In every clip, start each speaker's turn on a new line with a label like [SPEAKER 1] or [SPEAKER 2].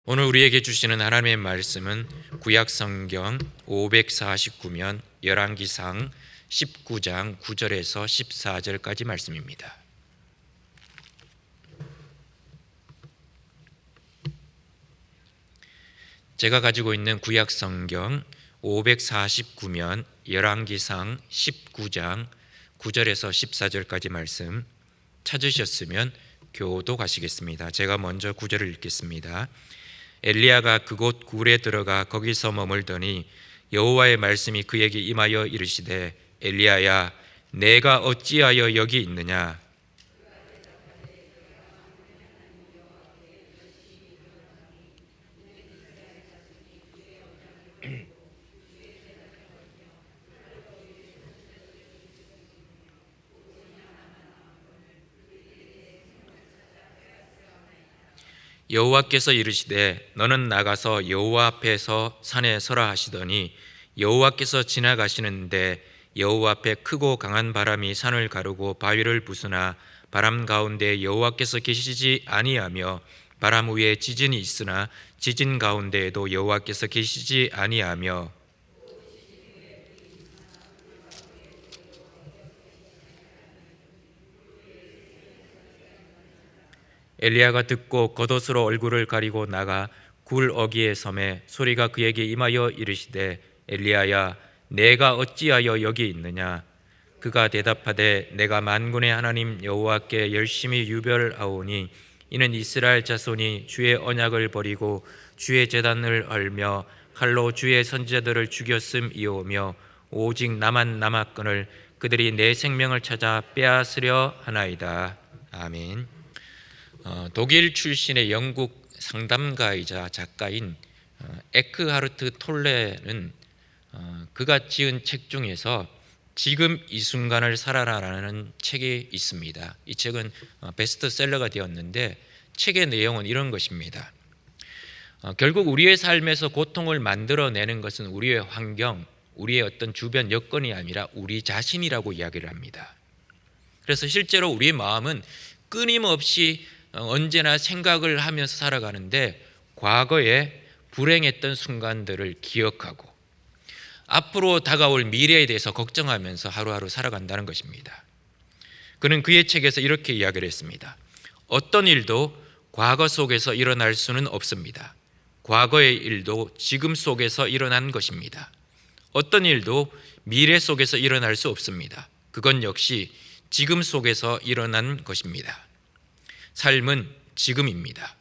[SPEAKER 1] 오늘 우리에게 주시는 하나님의 말씀은 구약성경 549면 열왕기상 19장 9절에서 14절까지 말씀입니다. 제가 가지고 있는 구약성경 549면 열왕기상 19장 9절에서 14절까지 말씀 찾으셨으면 교도가시겠습니다. 제가 먼저 9절을 읽겠습니다. 엘리야가 그곳 굴에 들어가 거기서 머물더니 여호와의 말씀이 그에게 임하여 이르시되 엘리야야 내가 어찌하여 여기 있느냐. 여호와께서 이르시되 너는 나가서 여호와 앞에서 산에 서라 하시더니 여호와께서 지나가시는데 여호와 앞에 크고 강한 바람이 산을 가르고 바위를 부수나 바람 가운데 여호와께서 계시지 아니하며 바람 위에 지진이 있으나 지진 가운데에도 여호와께서 계시지 아니하며 엘리야가 듣고 겉옷으로 얼굴을 가리고 나가 굴 어귀에 섬에 소리가 그에게 임하여 이르시되 엘리야야 내가 어찌하여 여기 있느냐. 그가 대답하되 내가 만군의 하나님 여호와께 열심히 유별하오니 이는 이스라엘 자손이 주의 언약을 버리고 주의 제단을 헐며 칼로 주의 선지자들을 죽였음이오며 오직 나만 남았거늘 그들이 내 생명을 찾아 빼앗으려 하나이다. 아멘. 독일 출신의 영국 상담가이자 작가인 에크하르트 톨레는 그가 지은 책 중에서 지금 이 순간을 살아라라는 책이 있습니다. 이 책은 베스트셀러가 되었는데 책의 내용은 이런 것입니다. 결국 우리의 삶에서 고통을 만들어내는 것은 우리의 환경, 우리의 어떤 주변 여건이 아니라 우리 자신이라고 이야기를 합니다. 그래서 실제로 우리의 마음은 끊임없이 언제나 생각을 하면서 살아가는데 과거에 불행했던 순간들을 기억하고 앞으로 다가올 미래에 대해서 걱정하면서 하루하루 살아간다는 것입니다. 그는 그의 책에서 이렇게 이야기를 했습니다. 어떤 일도 과거 속에서 일어날 수는 없습니다. 과거의 일도 지금 속에서 일어난 것입니다. 어떤 일도 미래 속에서 일어날 수 없습니다. 그건 역시 지금 속에서 일어난 것입니다. 삶은 지금입니다.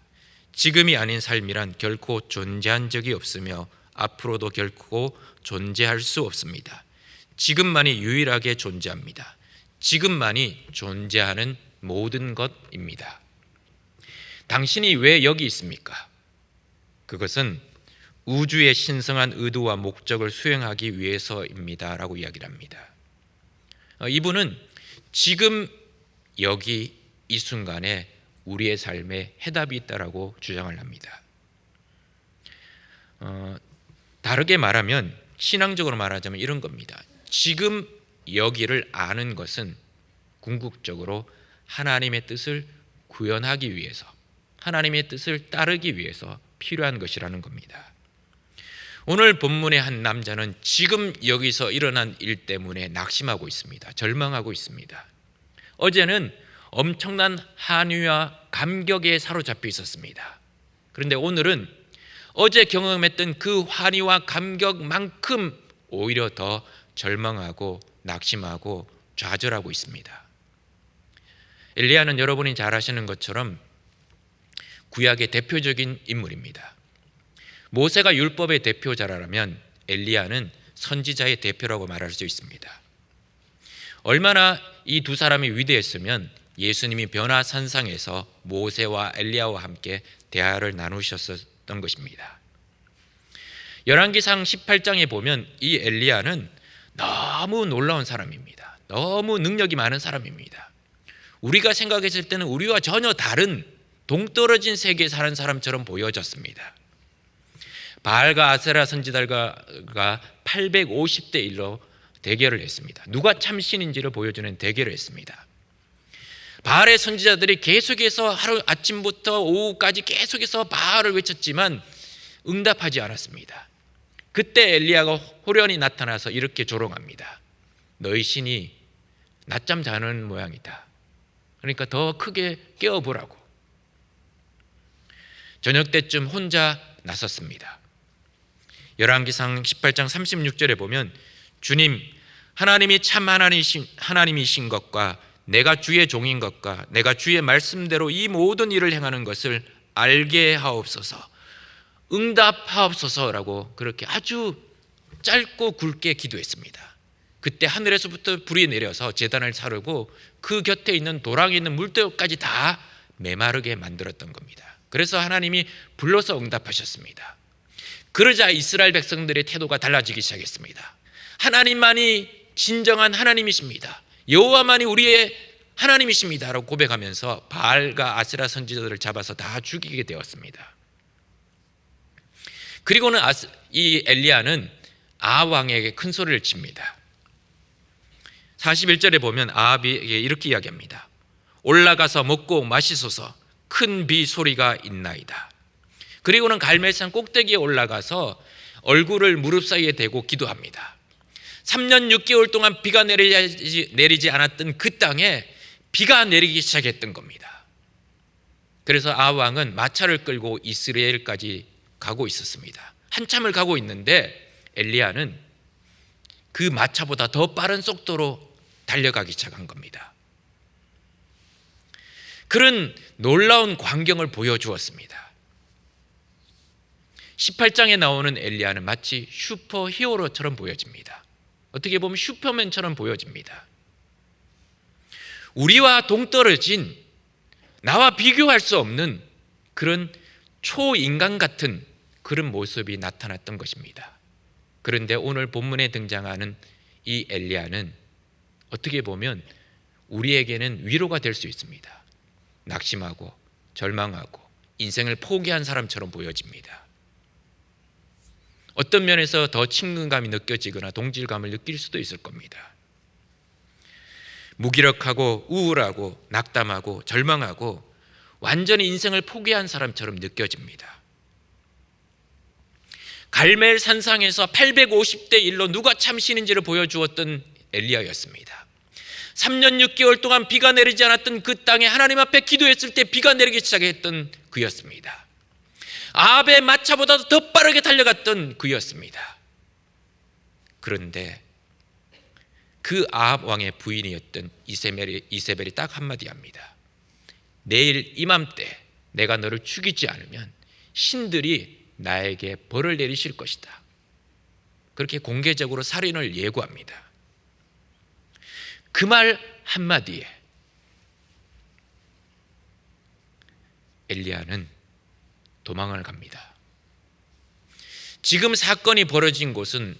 [SPEAKER 1] 지금이 아닌 삶이란 결코 존재한 적이 없으며 앞으로도 결코 존재할 수 없습니다. 지금만이 유일하게 존재합니다. 지금만이 존재하는 모든 것입니다. 당신이 왜 여기 있습니까? 그것은 우주의 신성한 의도와 목적을 수행하기 위해서입니다 라고 이야기를 합니다. 이분은 지금 여기 이 순간에 우리의 삶에 해답이 있다라고 주장을 합니다. 다르게 말하면 신앙적으로 말하자면 이런 겁니다. 지금 여기를 아는 것은 궁극적으로 하나님의 뜻을 구현하기 위해서, 하나님의 뜻을 따르기 위해서 필요한 것이라는 겁니다. 오늘 본문의 한 남자는 지금 여기서 일어난 일 때문에 낙심하고 있습니다. 절망하고 있습니다. 어제는 엄청난 한위와 감격에 사로잡혀 있었습니다. 그런데 오늘은 어제 경험했던 그 환희와 감격만큼 오히려 더 절망하고 낙심하고 좌절하고 있습니다. 엘리야는 여러분이 잘 아시는 것처럼 구약의 대표적인 인물입니다. 모세가 율법의 대표자라면 엘리야는 선지자의 대표라고 말할 수 있습니다. 얼마나 이 두 사람이 위대했으면 예수님이 변화산상에서 모세와 엘리야와 함께 대화를 나누셨던 것입니다. 열왕기상 18장에 보면 이 엘리야는 너무 놀라운 사람입니다. 너무 능력이 많은 사람입니다. 우리가 생각했을 때는 우리와 전혀 다른 동떨어진 세계에 사는 사람처럼 보여졌습니다. 바알과 아세라 선지자들과 850대 1로 대결을 했습니다. 누가 참신인지를 보여주는 대결을 했습니다. 바알의 선지자들이 계속해서 하루 아침부터 오후까지 계속해서 바알을 외쳤지만 응답하지 않았습니다. 그때 엘리야가 호련히 나타나서 이렇게 조롱합니다. 너희 신이 낮잠 자는 모양이다. 그러니까 더 크게 깨워보라고. 저녁 때쯤 혼자 나섰습니다. 열왕기상 18장 36절에 보면 주님, 하나님이 참 하나님이신 것과 내가 주의 종인 것과 내가 주의 말씀대로 이 모든 일을 행하는 것을 알게 하옵소서, 응답하옵소서라고 그렇게 아주 짧고 굵게 기도했습니다. 그때 하늘에서부터 불이 내려서 제단을 사르고 그 곁에 있는 도랑에 있는 물도까지 다 메마르게 만들었던 겁니다. 그래서 하나님이 불러서 응답하셨습니다. 그러자 이스라엘 백성들의 태도가 달라지기 시작했습니다. 하나님만이 진정한 하나님이십니다. 여호와만이 우리의 하나님이십니다라고 고백하면서 바알과 아세라 선지자들을 잡아서 다 죽이게 되었습니다. 그리고는 이 엘리야는 아합 왕에게 큰 소리를 칩니다. 41절에 보면 아합에게 이렇게 이야기합니다. 올라가서 먹고 마시소서, 큰 비 소리가 있나이다. 그리고는 갈멜산 꼭대기에 올라가서 얼굴을 무릎 사이에 대고 기도합니다. 3년 6개월 동안 비가 내리지 않았던 그 땅에 비가 내리기 시작했던 겁니다. 그래서 아합 왕은 마차를 끌고 이스라엘까지 가고 있었습니다. 한참을 가고 있는데 엘리야는 그 마차보다 더 빠른 속도로 달려가기 시작한 겁니다. 그런 놀라운 광경을 보여주었습니다. 18장에 나오는 엘리야는 마치 슈퍼 히어로처럼 보여집니다. 어떻게 보면 슈퍼맨처럼 보여집니다. 우리와 동떨어진, 나와 비교할 수 없는 그런 초인간 같은 그런 모습이 나타났던 것입니다. 그런데 오늘 본문에 등장하는 이 엘리야는 어떻게 보면 우리에게는 위로가 될 수 있습니다. 낙심하고 절망하고 인생을 포기한 사람처럼 보여집니다. 어떤 면에서 더 친근감이 느껴지거나 동질감을 느낄 수도 있을 겁니다. 무기력하고 우울하고 낙담하고 절망하고 완전히 인생을 포기한 사람처럼 느껴집니다. 갈멜 산상에서 850대 1로 누가 참신인지를 보여주었던 엘리야였습니다. 3년 6개월 동안 비가 내리지 않았던 그 땅에 하나님 앞에 기도했을 때 비가 내리기 시작했던 그였습니다. 아합의 마차보다도 더 빠르게 달려갔던 그였습니다. 그런데 그 아합 왕의 부인이었던 이세벨이 딱 한마디 합니다. 내일 이맘때 내가 너를 죽이지 않으면 신들이 나에게 벌을 내리실 것이다. 그렇게 공개적으로 살인을 예고합니다. 그 말 한마디에 엘리야는 도망을 갑니다. 지금 사건이 벌어진 곳은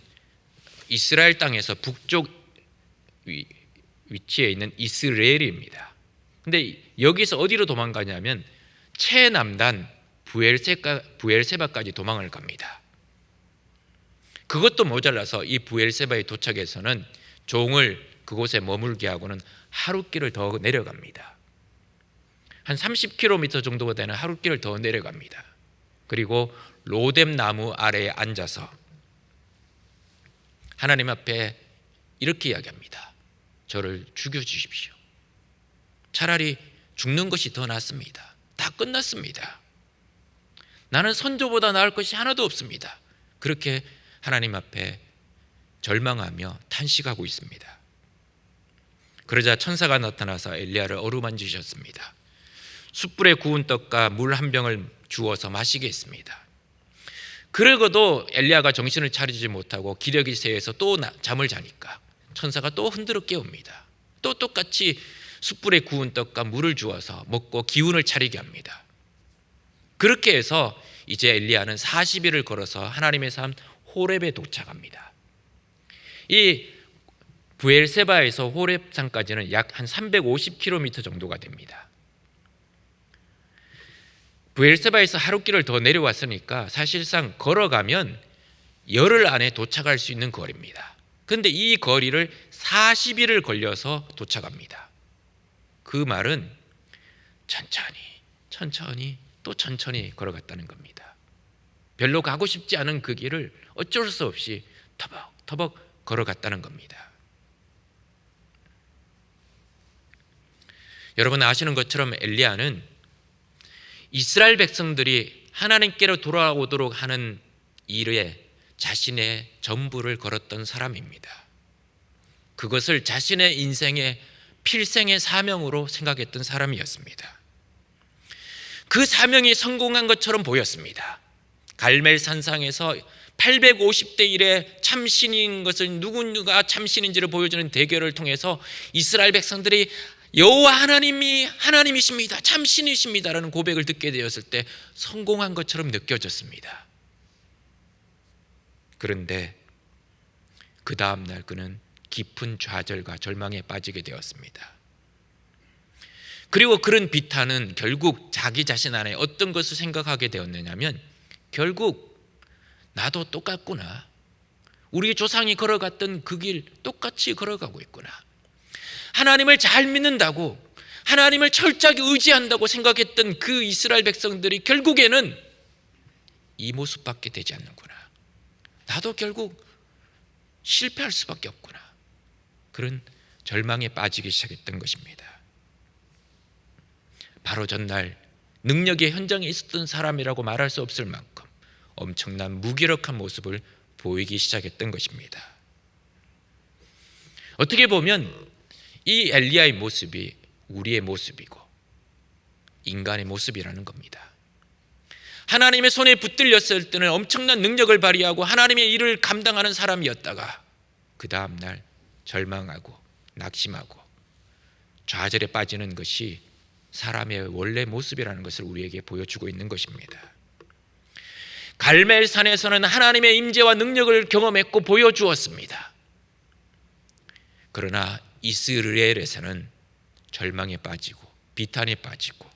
[SPEAKER 1] 이스라엘 땅에서 북쪽 위치에 있는 이스라엘입니다. 근데 여기서 어디로 도망가냐면 최남단 부엘세바까지 도망을 갑니다. 그것도 모자라서 이 부엘세바에 도착해서는 종을 그곳에 머물게 하고는 하룻길을 더 내려갑니다. 한 30km 정도가 되는 하룻길을 더 내려갑니다. 그리고 로뎀 나무 아래에 앉아서 하나님 앞에 이렇게 이야기합니다. 저를 죽여주십시오. 차라리 죽는 것이 더 낫습니다. 다 끝났습니다. 나는 선조보다 나을 것이 하나도 없습니다. 그렇게 하나님 앞에 절망하며 탄식하고 있습니다. 그러자 천사가 나타나서 엘리야를 어루만지셨습니다. 숯불에 구운 떡과 물 한 병을 주어서 마시게 했습니다. 그러고도 엘리야가 정신을 차리지 못하고 기력이 쇠해서 또 잠을 자니까 천사가 또 흔들어 깨웁니다. 또 똑같이 숯불에 구운 떡과 물을 주어서 먹고 기운을 차리게 합니다. 그렇게 해서 이제 엘리야는 40일을 걸어서 하나님의 산 호렙에 도착합니다. 이 부엘세바에서 호렙산까지는 약 한 350km 정도가 됩니다. 부엘세바에서 하룻길을 더 내려왔으니까 사실상 걸어가면 열흘 안에 도착할 수 있는 거리입니다. 그런데 이 거리를 40일을 걸려서 도착합니다. 그 말은 천천히 또 천천히 걸어갔다는 겁니다. 별로 가고 싶지 않은 그 길을 어쩔 수 없이 터벅터벅 걸어갔다는 겁니다. 여러분 아시는 것처럼 엘리야는 이스라엘 백성들이 하나님께로 돌아오도록 하는 일에 자신의 전부를 걸었던 사람입니다. 그것을 자신의 인생의 필생의 사명으로 생각했던 사람이었습니다. 그 사명이 성공한 것처럼 보였습니다. 갈멜 산상에서 850대 1의 참신인 것을 누가 참신인지를 보여주는 대결을 통해서 이스라엘 백성들이 여호와 하나님이 하나님이십니다, 참신이십니다라는 고백을 듣게 되었을 때 성공한 것처럼 느껴졌습니다. 그런데 그 다음날 그는 깊은 좌절과 절망에 빠지게 되었습니다. 그리고 그런 비탄은 결국 자기 자신 안에 어떤 것을 생각하게 되었느냐면, 결국 나도 똑같구나, 우리 조상이 걸어갔던 그 길 똑같이 걸어가고 있구나, 하나님을 잘 믿는다고, 하나님을 철저하게 의지한다고 생각했던 그 이스라엘 백성들이 결국에는 이 모습밖에 되지 않는구나, 나도 결국 실패할 수밖에 없구나, 그런 절망에 빠지기 시작했던 것입니다. 바로 전날 능력의 현장에 있었던 사람이라고 말할 수 없을 만큼 엄청난 무기력한 모습을 보이기 시작했던 것입니다. 어떻게 보면 이 엘리야의 모습이 우리의 모습이고 인간의 모습이라는 겁니다. 하나님의 손에 붙들렸을 때는 엄청난 능력을 발휘하고 하나님의 일을 감당하는 사람이었다가 그 다음날 절망하고 낙심하고 좌절에 빠지는 것이 사람의 원래 모습이라는 것을 우리에게 보여주고 있는 것입니다. 갈멜산에서는 하나님의 임재와 능력을 경험했고 보여주었습니다. 그러나 이스라엘에서는 절망에 빠지고 비탄에 빠지고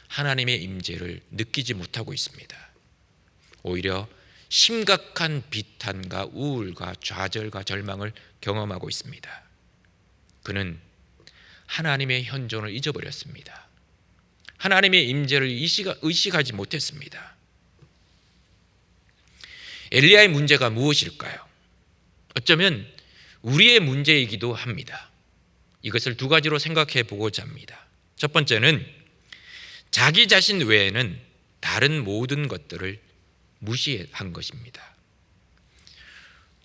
[SPEAKER 1] 하나님의 임재를 느끼지 못하고 있습니다. 오히려 심각한 비탄과 우울과 좌절과 절망을 경험하고 있습니다. 그는 하나님의 현존을 잊어버렸습니다. 하나님의 임재를 의식하지 못했습니다. 엘리야의 문제가 무엇일까요? 어쩌면 우리의 문제이기도 합니다. 이것을 두 가지로 생각해 보고자 합니다. 첫 번째는 자기 자신 외에는 다른 모든 것들을 무시한 것입니다.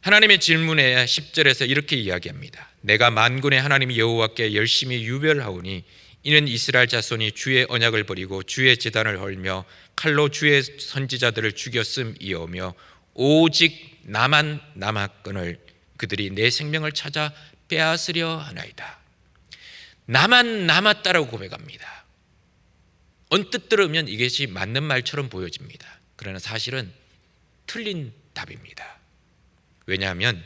[SPEAKER 1] 하나님의 질문에 10절에서 이렇게 이야기합니다. 내가 만군의 하나님 여호와께 열심히 유별하오니 이는 이스라엘 자손이 주의 언약을 버리고 주의 제단을 헐며 칼로 주의 선지자들을 죽였음이오며 오직 나만 남았거늘 그들이 내 생명을 찾아 빼앗으려 하나이다. 나만 남았다라고 고백합니다. 언뜻 들으면 이것이 맞는 말처럼 보여집니다. 그러나 사실은 틀린 답입니다. 왜냐하면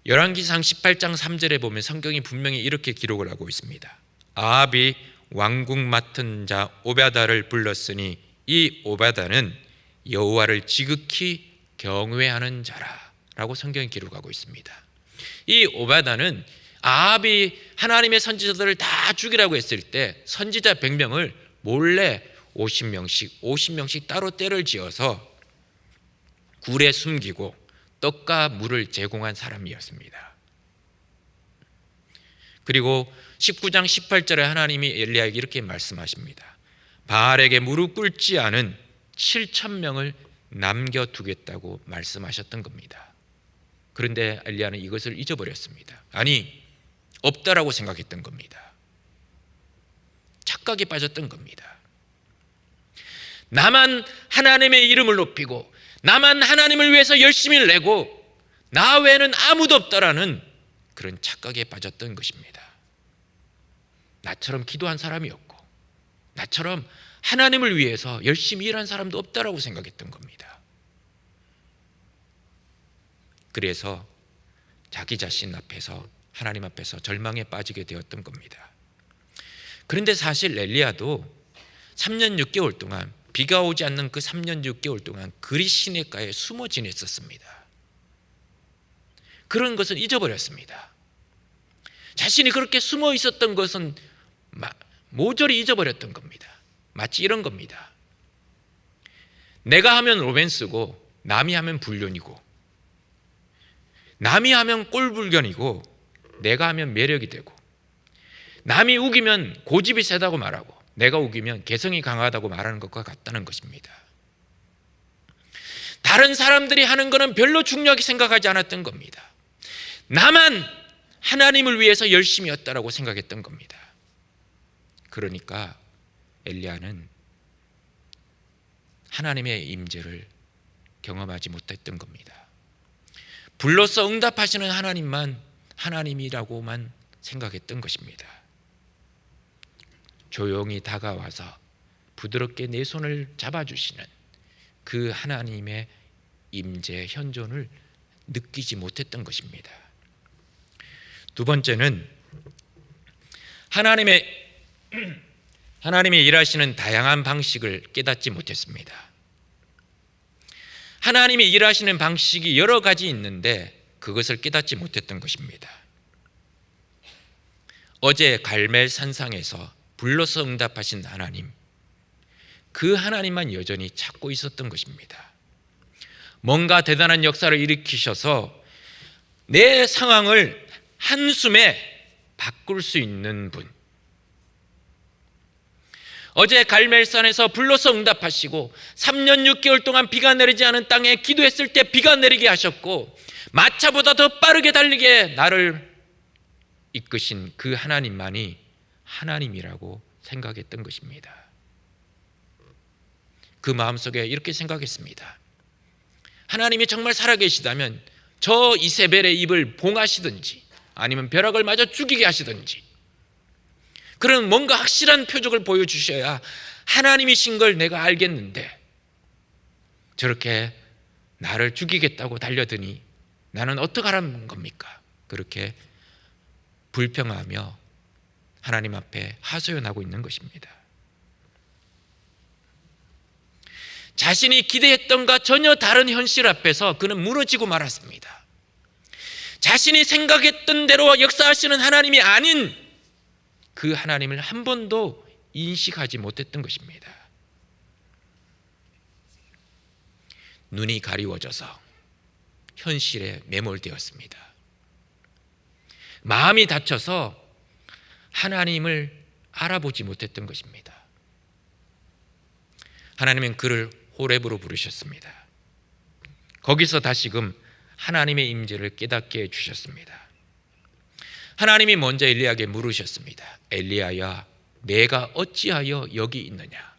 [SPEAKER 1] 열왕기상 18장 3절에 보면 성경이 분명히 이렇게 기록을 하고 있습니다. 아합이 왕궁 맡은 자 오베다를 불렀으니 이 오베다는 여호와를 지극히 경외하는 자라라고 성경이 기록하고 있습니다. 이 오베다는 아합이 하나님의 선지자들을 다 죽이라고 했을 때 선지자 100명을 몰래 50명씩 따로 떼를 지어서 굴에 숨기고 떡과 물을 제공한 사람이었습니다. 그리고 19장 18절에 하나님이 엘리야에게 이렇게 말씀하십니다. 바알에게 무릎 꿇지 않은 7,000명을 남겨두겠다고 말씀하셨던 겁니다. 그런데 엘리야는 이것을 잊어버렸습니다. 아니, 없다라고 생각했던 겁니다. 착각에 빠졌던 겁니다. 나만 하나님의 이름을 높이고 나만 하나님을 위해서 열심히 내고 나 외에는 아무도 없다라는 그런 착각에 빠졌던 것입니다. 나처럼 기도한 사람이 없고 나처럼 하나님을 위해서 열심히 일한 사람도 없다라고 생각했던 겁니다. 그래서 자기 자신 앞에서 하나님 앞에서 절망에 빠지게 되었던 겁니다. 그런데 사실 엘리야도 3년 6개월 동안 비가 오지 않는 그 3년 6개월 동안 그리 시냇가에 숨어 지냈었습니다. 그런 것을 잊어버렸습니다. 자신이 그렇게 숨어 있었던 것은 모조리 잊어버렸던 겁니다. 마치 이런 겁니다. 내가 하면 로맨스고 남이 하면 불륜이고, 남이 하면 꼴불견이고 내가 하면 매력이 되고, 남이 우기면 고집이 세다고 말하고 내가 우기면 개성이 강하다고 말하는 것과 같다는 것입니다. 다른 사람들이 하는 것은 별로 중요하게 생각하지 않았던 겁니다. 나만 하나님을 위해서 열심히 했다라고 생각했던 겁니다. 그러니까 엘리야는 하나님의 임재를 경험하지 못했던 겁니다. 불로써 응답하시는 하나님만 하나님이라고만 생각했던 것입니다. 조용히 다가와서 부드럽게 내 손을 잡아주시는 그 하나님의 임재 현존을 느끼지 못했던 것입니다. 두 번째는 하나님이 일하시는 다양한 방식을 깨닫지 못했습니다. 하나님이 일하시는 방식이 여러 가지 있는데 그것을 깨닫지 못했던 것입니다. 어제 갈멜 산상에서 불러서 응답하신 하나님, 그 하나님만 여전히 찾고 있었던 것입니다. 뭔가 대단한 역사를 일으키셔서 내 상황을 한숨에 바꿀 수 있는 분, 어제 갈멜산에서 불러서 응답하시고 3년 6개월 동안 비가 내리지 않은 땅에 기도했을 때 비가 내리게 하셨고 마차보다 더 빠르게 달리게 나를 이끄신 그 하나님만이 하나님이라고 생각했던 것입니다. 그 마음속에 이렇게 생각했습니다. 하나님이 정말 살아계시다면 저 이세벨의 입을 봉하시든지 아니면 벼락을 맞아 죽이게 하시든지, 그런 뭔가 확실한 표적을 보여주셔야 하나님이신 걸 내가 알겠는데 저렇게 나를 죽이겠다고 달려드니 나는 어떡하라는 겁니까? 그렇게 불평하며 하나님 앞에 하소연하고 있는 것입니다. 자신이 기대했던가 전혀 다른 현실 앞에서 그는 무너지고 말았습니다. 자신이 생각했던 대로 역사하시는 하나님이 아닌 그 하나님을 한 번도 인식하지 못했던 것입니다. 눈이 가리워져서 현실에 매몰되었습니다. 마음이 닫혀서 하나님을 알아보지 못했던 것입니다. 하나님은 그를 호렙으로 부르셨습니다. 거기서 다시금 하나님의 임재를 깨닫게 해주셨습니다. 하나님이 먼저 엘리야에게 물으셨습니다. 엘리야야, 내가 어찌하여 여기 있느냐?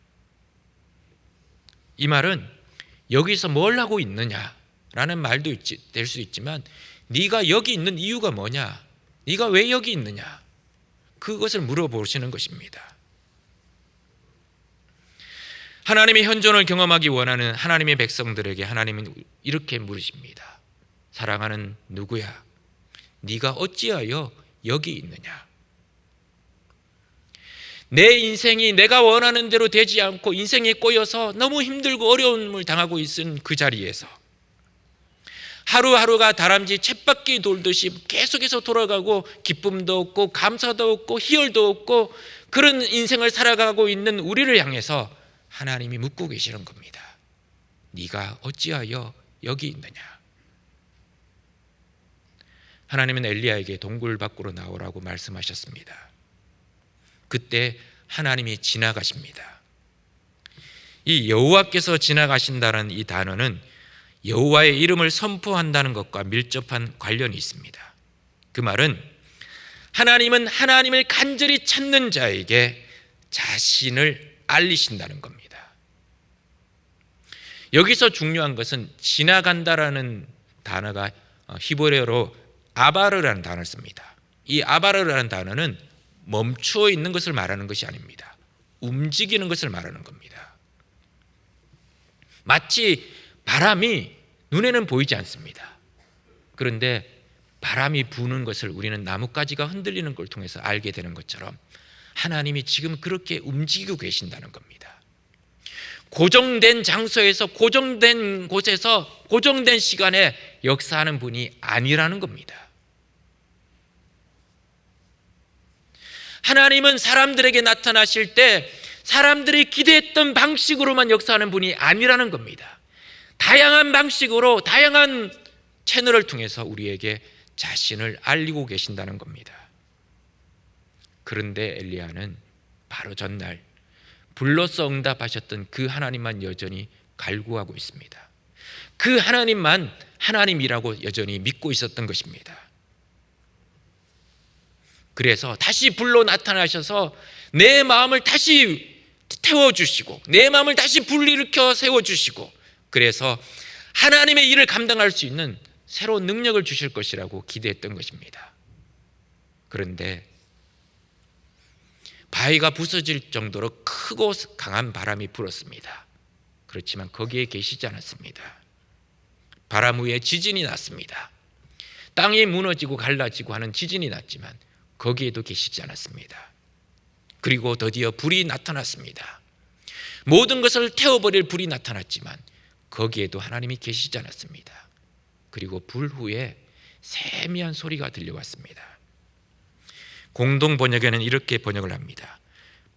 [SPEAKER 1] 이 말은 여기서 뭘 하고 있느냐라는 말도 될 수 있지만 네가 여기 있는 이유가 뭐냐? 네가 왜 여기 있느냐? 그것을 물어보시는 것입니다. 하나님의 현존을 경험하기 원하는 하나님의 백성들에게 하나님은 이렇게 물으십니다. 사랑하는 누구야? 네가 어찌하여 여기 있느냐? 내 인생이 내가 원하는 대로 되지 않고 인생에 꼬여서 너무 힘들고 어려움을 당하고 있은 그 자리에서 하루하루가 다람쥐 쳇바퀴 돌듯이 계속해서 돌아가고 기쁨도 없고 감사도 없고 희열도 없고 그런 인생을 살아가고 있는 우리를 향해서 하나님이 묻고 계시는 겁니다. 네가 어찌하여 여기 있느냐? 하나님은 엘리야에게 동굴 밖으로 나오라고 말씀하셨습니다. 그때 하나님이 지나가십니다. 이 여호와께서 지나가신다는 이 단어는 여호와의 이름을 선포한다는 것과 밀접한 관련이 있습니다. 그 말은 하나님은 하나님을 간절히 찾는 자에게 자신을 알리신다는 겁니다. 여기서 중요한 것은 지나간다라는 단어가 히브리어로 아바르라는 단어를 씁니다. 이 아바르라는 단어는 멈추어 있는 것을 말하는 것이 아닙니다. 움직이는 것을 말하는 겁니다. 마치 바람이 눈에는 보이지 않습니다. 그런데 바람이 부는 것을 우리는 나뭇가지가 흔들리는 걸 통해서 알게 되는 것처럼 하나님이 지금 그렇게 움직이고 계신다는 겁니다. 고정된 장소에서 고정된 곳에서 고정된 시간에 역사하는 분이 아니라는 겁니다. 하나님은 사람들에게 나타나실 때 사람들이 기대했던 방식으로만 역사하는 분이 아니라는 겁니다. 다양한 방식으로 다양한 채널을 통해서 우리에게 자신을 알리고 계신다는 겁니다. 그런데 엘리야는 바로 전날 불로써 응답하셨던 그 하나님만 여전히 갈구하고 있습니다. 그 하나님만 하나님이라고 여전히 믿고 있었던 것입니다. 그래서 다시 불로 나타나셔서 내 마음을 다시 태워주시고 내 마음을 다시 불일으켜 세워주시고 그래서 하나님의 일을 감당할 수 있는 새로운 능력을 주실 것이라고 기대했던 것입니다. 그런데 바위가 부서질 정도로 크고 강한 바람이 불었습니다. 그렇지만 거기에 계시지 않았습니다. 바람 후에 지진이 났습니다. 땅이 무너지고 갈라지고 하는 지진이 났지만 거기에도 계시지 않았습니다. 그리고 드디어 불이 나타났습니다. 모든 것을 태워버릴 불이 나타났지만 거기에도 하나님이 계시지 않았습니다. 그리고 불 후에 세미한 소리가 들려왔습니다. 공동 번역에는 이렇게 번역을 합니다.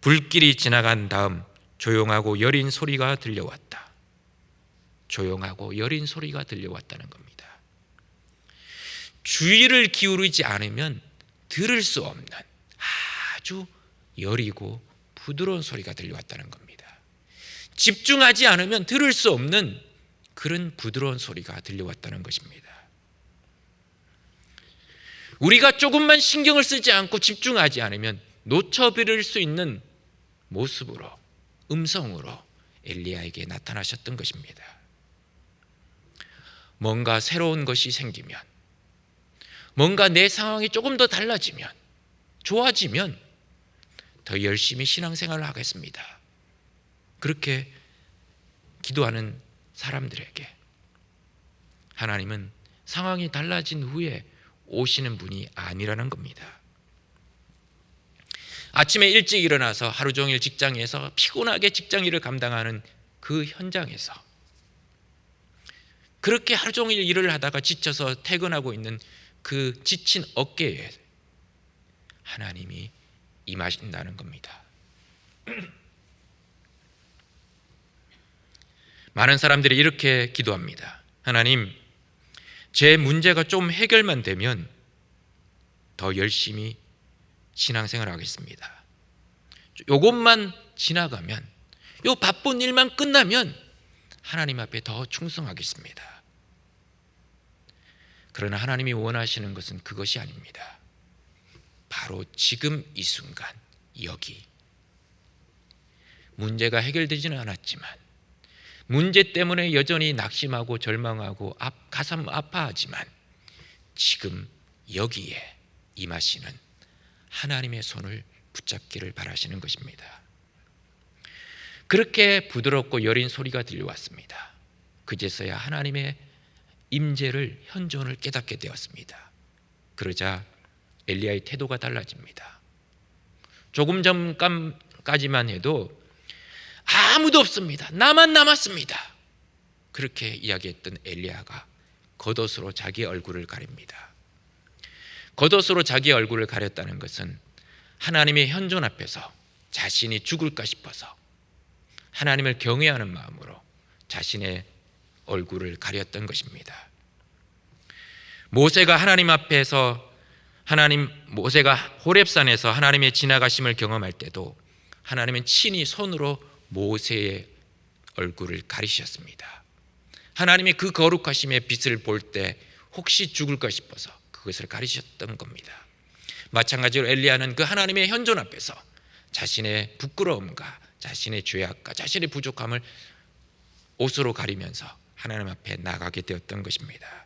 [SPEAKER 1] 불길이 지나간 다음 조용하고 여린 소리가 들려왔다. 조용하고 여린 소리가 들려왔다는 겁니다. 주의를 기울이지 않으면 들을 수 없는 아주 여리고 부드러운 소리가 들려왔다는 겁니다. 집중하지 않으면 들을 수 없는 그런 부드러운 소리가 들려왔다는 것입니다. 우리가 조금만 신경을 쓰지 않고 집중하지 않으면 놓쳐버릴 수 있는 모습으로, 음성으로 엘리야에게 나타나셨던 것입니다. 뭔가 새로운 것이 생기면, 뭔가 내 상황이 조금 더 달라지면, 좋아지면 더 열심히 신앙생활을 하겠습니다. 그렇게 기도하는 사람들에게 하나님은 상황이 달라진 후에 오시는 분이 아니라는 겁니다. 아침에 일찍 일어나서 하루 종일 직장에서 피곤하게 직장 일을 감당하는 그 현장에서 그렇게 하루 종일 일을 하다가 지쳐서 퇴근하고 있는 그 지친 어깨에 하나님이 임하신다는 겁니다. 많은 사람들이 이렇게 기도합니다. 하나님, 제 문제가 좀 해결만 되면 더 열심히 신앙생활을 하겠습니다. 요것만 지나가면, 요 바쁜 일만 끝나면 하나님 앞에 더 충성하겠습니다. 그러나 하나님이 원하시는 것은 그것이 아닙니다. 바로 지금 이 순간 여기 문제가 해결되지는 않았지만 문제 때문에 여전히 낙심하고 절망하고 가슴 아파하지만 지금 여기에 임하시는 하나님의 손을 붙잡기를 바라시는 것입니다. 그렇게 부드럽고 여린 소리가 들려왔습니다. 그제서야 하나님의 임재를 현존을 깨닫게 되었습니다. 그러자 엘리야의 태도가 달라집니다. 조금 전까지만 해도 아무도 없습니다. 나만 남았습니다. 그렇게 이야기했던 엘리야가 겉옷으로 자기 얼굴을 가립니다. 겉옷으로 자기 얼굴을 가렸다는 것은 하나님의 현존 앞에서 자신이 죽을까 싶어서 하나님을 경외하는 마음으로 자신의 얼굴을 가렸던 것입니다. 모세가 하나님 앞에서 모세가 호렙산에서 하나님의 지나가심을 경험할 때도 하나님은 친히 손으로 모세의 얼굴을 가리셨습니다. 하나님이 그 거룩하심의 빛을 볼 때 혹시 죽을까 싶어서 그것을 가리셨던 겁니다. 마찬가지로 엘리야는 그 하나님의 현존 앞에서 자신의 부끄러움과 자신의 죄악과 자신의 부족함을 옷으로 가리면서 하나님 앞에 나가게 되었던 것입니다.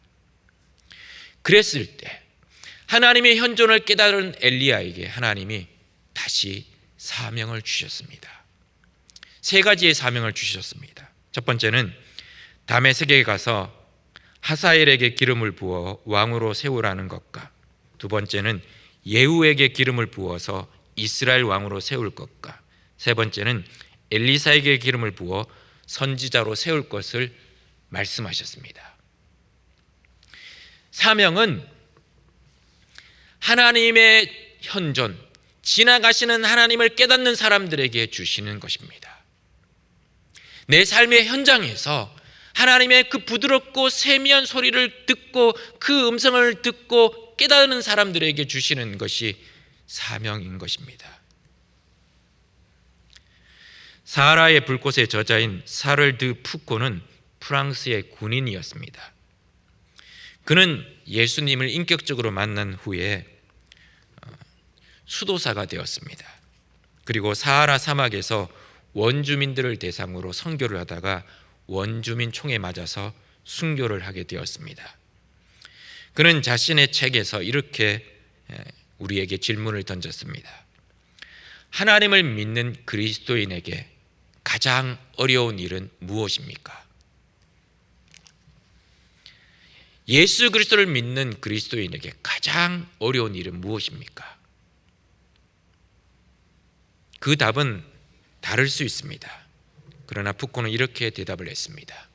[SPEAKER 1] 그랬을 때 하나님의 현존을 깨달은 엘리야에게 하나님이 다시 사명을 주셨습니다. 세 가지의 사명을 주셨습니다. 첫 번째는 다메섹에 가서 하사엘에게 기름을 부어 왕으로 세우라는 것과, 두 번째는 예후에게 기름을 부어서 이스라엘 왕으로 세울 것과, 세 번째는 엘리사에게 기름을 부어 선지자로 세울 것을 말씀하셨습니다. 사명은 하나님의 현존, 지나가시는 하나님을 깨닫는 사람들에게 주시는 것입니다. 내 삶의 현장에서 하나님의 그 부드럽고 세미한 소리를 듣고 그 음성을 듣고 깨닫는 사람들에게 주시는 것이 사명인 것입니다. 사하라의 불꽃의 저자인 사를 드 푸코는 프랑스의 군인이었습니다. 그는 예수님을 인격적으로 만난 후에 수도사가 되었습니다. 그리고 사하라 사막에서 원주민들을 대상으로 선교를 하다가 원주민 총에 맞아서 순교를 하게 되었습니다. 그는 자신의 책에서 이렇게 우리에게 질문을 던졌습니다. 하나님을 믿는 그리스도인에게 가장 어려운 일은 무엇입니까? 예수 그리스도를 믿는 그리스도인에게 가장 어려운 일은 무엇입니까? 그 답은 다를 수 있습니다. 그러나 푸코는 이렇게 대답을 했습니다.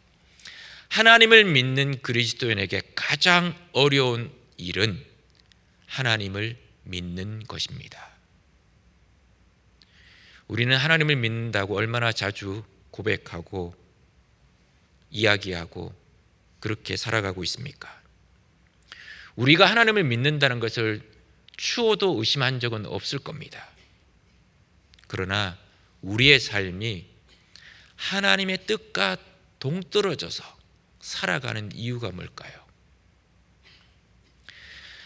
[SPEAKER 1] 하나님을 믿는 그리스도인에게 가장 어려운 일은 하나님을 믿는 것입니다. 우리는 하나님을 믿는다고 얼마나 자주 고백하고 이야기하고 그렇게 살아가고 있습니까? 우리가 하나님을 믿는다는 것을 추호도 의심한 적은 없을 겁니다. 그러나 우리의 삶이 하나님의 뜻과 동떨어져서 살아가는 이유가 뭘까요?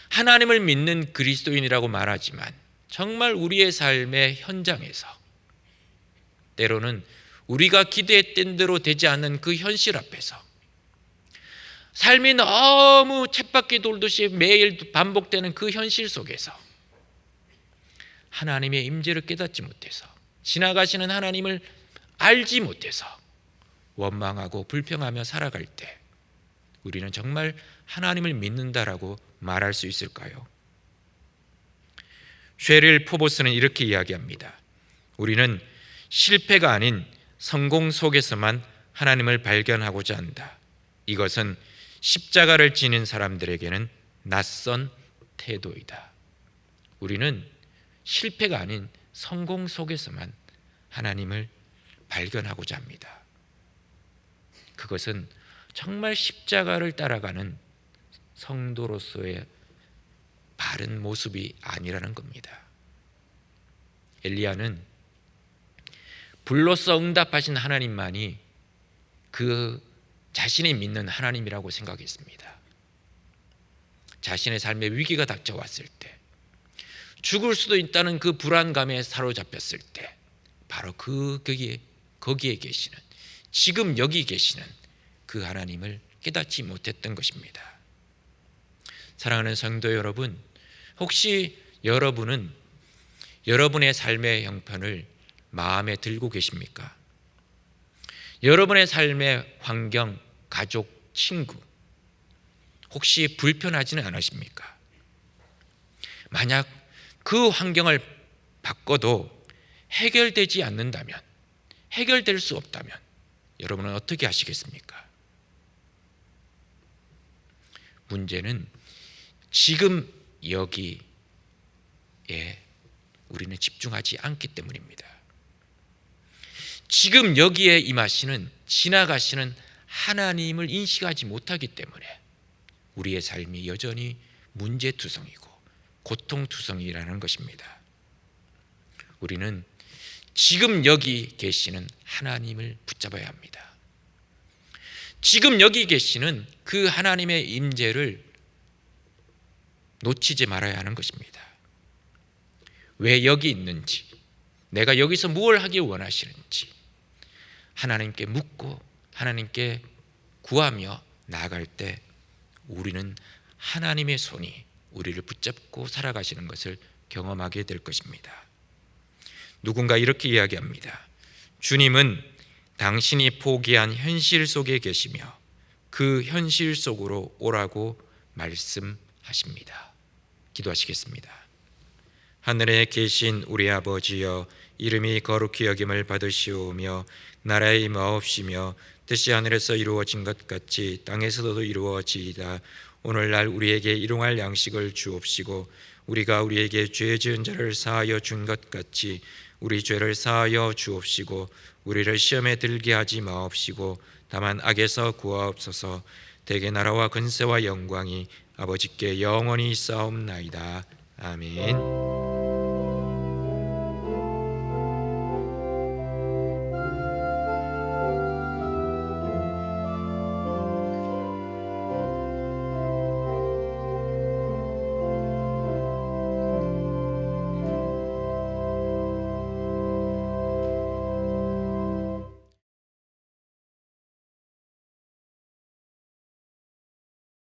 [SPEAKER 1] 하나님을 믿는 그리스도인이라고 말하지만 정말 우리의 삶의 현장에서 때로는 우리가 기대했던 대로 되지 않는 그 현실 앞에서 삶이 너무 쳇바퀴 돌듯이 매일 반복되는 그 현실 속에서 하나님의 임재를 깨닫지 못해서 지나가시는 하나님을 알지 못해서 원망하고 불평하며 살아갈 때 우리는 정말 하나님을 믿는다라고 말할 수 있을까요? 쉐릴 포보스는 이렇게 이야기합니다. 우리는 실패가 아닌 성공 속에서만 하나님을 발견하고자 한다. 이것은 십자가를 지닌 사람들에게는 낯선 태도이다. 우리는 실패가 아닌 성공 속에서만 하나님을 발견하고자 합니다. 그것은 정말 십자가를 따라가는 성도로서의 바른 모습이 아니라는 겁니다. 엘리야는 불로써 응답하신 하나님만이 그 자신이 믿는 하나님이라고 생각했습니다. 자신의 삶에 위기가 닥쳐왔을 때, 죽을 수도 있다는 그 불안감에 사로잡혔을 때 바로 거기에 계시는, 지금 여기 계시는 그 하나님을 깨닫지 못했던 것입니다. 사랑하는 성도 여러분, 혹시 여러분은 여러분의 삶의 형편을 마음에 들고 계십니까? 여러분의 삶의 환경, 가족, 친구 혹시 불편하지는 않으십니까? 만약 그 환경을 바꿔도 해결되지 않는다면, 해결될 수 없다면 여러분은 어떻게 하시겠습니까? 문제는 지금 여기에 우리는 집중하지 않기 때문입니다. 지금 여기에 임하시는, 지나가시는 하나님을 인식하지 못하기 때문에 우리의 삶이 여전히 문제투성이고 고통투성이라는 것입니다. 우리는 지금 여기 계시는 하나님을 붙잡아야 합니다. 지금 여기 계시는 그 하나님의 임재를 놓치지 말아야 하는 것입니다. 왜 여기 있는지, 내가 여기서 무엇을 하기 원하시는지 하나님께 묻고 하나님께 구하며 나아갈 때 우리는 하나님의 손이 우리를 붙잡고 살아가시는 것을 경험하게 될 것입니다. 누군가 이렇게 이야기합니다. 주님은 당신이 포기한 현실 속에 계시며 그 현실 속으로 오라고 말씀하십니다. 기도하시겠습니다. 하늘에 계신 우리 아버지여, 이름이 거룩히 여김을 받으시오며 나라의 임하옵시며 뜻이 하늘에서 이루어진 것 같이 땅에서도 이루어지이다. 오늘날 우리에게 일용할 양식을 주옵시고 우리가 우리에게 죄 지은 자를 사하여 준 것 같이 우리 죄를 사하여 주옵시고 우리를 시험에 들게 하지 마옵시고 다만 악에서 구하옵소서. 대개 나라와 근세와 영광이 아버지께 영원히 있사옵나이다. 아멘.